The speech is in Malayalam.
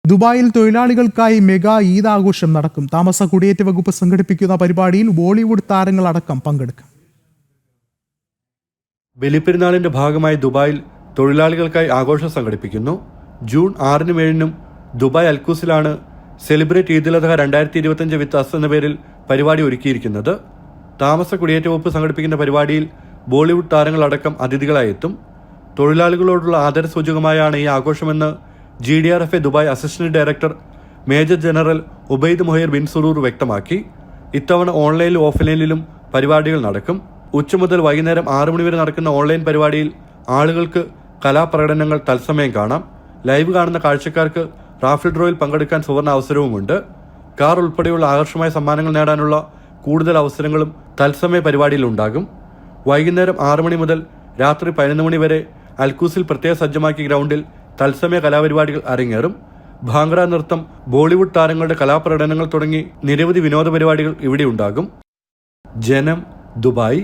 ദുബായിൽ തൊഴിലാളികൾക്കായി മെഗാ ഈദ് ആഘോഷം നടക്കും. താമസ കുടിയേറ്റ വകുപ്പ് സംഘടിപ്പിക്കുന്ന പരിപാടിയിൽ ബോളിവുഡ് താരങ്ങളടക്കം പങ്കെടുക്കും. ബലിപ്പെരുന്നാളിന്റെ ഭാഗമായി ദുബായിൽ തൊഴിലാളികൾക്കായി ആഘോഷം സംഘടിപ്പിക്കുന്നു. ജൂൺ 6-നും 7-നും ദുബായ് അൽക്കൂസിലാണ് celebrate Eid ul Adha 2025 with us എന്ന പേരിൽ പരിപാടി ഒരുക്കിയിരിക്കുന്നത്. താമസ കുടിയേറ്റ വകുപ്പ് സംഘടിപ്പിക്കുന്ന പരിപാടിയിൽ ബോളിവുഡ് താരങ്ങളടക്കം അതിഥികളായി എത്തും. തൊഴിലാളികളോടുള്ള ആദരസൂചകമായാണ് ഈ ആഘോഷമെന്ന് GDRFA Dubai assistant director major general Ubaid Moheer bin Surour വ്യക്തമാക്കി. ഇത്തവണ ഓൺലൈനിലും ഓഫ്ലൈനിലും പരിപാടികൾ നടക്കും. ഉച്ച മുതൽ വൈകുന്നേരം 6 മണി വരെ നടക്കുന്ന ഓൺലൈൻ പരിപാടിയിൽ ആളുകൾക്ക് കലാപ്രകടനങ്ങൾ തത്സമയം കാണാം. ലൈവ് കാണുന്ന കാഴ്ചക്കാർക്ക് റാഫിൾ ഡ്രോയിൽ പങ്കെടുക്കാൻ സുവർണ അവസരവുമുണ്ട്. കാർ ഉൾപ്പെടെയുള്ള ആകർഷമായ സമ്മാനങ്ങൾ നേടാനുള്ള കൂടുതൽ അവസരങ്ങളും തത്സമയ പരിപാടിയിൽ ഉണ്ടാകും. വൈകുന്നേരം 6 മണി മുതൽ രാത്രി 11 മണി വരെ അൽക്കൂസിൽ പ്രത്യേക സജ്ജമാക്കിയ ഗ്രൗണ്ടിൽ തത്സമയ കലാപരിപാടികൾ അരങ്ങേറും. ഭാംഗ്ര നൃത്തം, ബോളിവുഡ് താരങ്ങളുടെ കലാപ്രകടനങ്ങൾ തുടങ്ങി നിരവധി വിനോദ പരിപാടികൾ ഇവിടെ ഉണ്ടാകും. ജനം, ദുബായ്.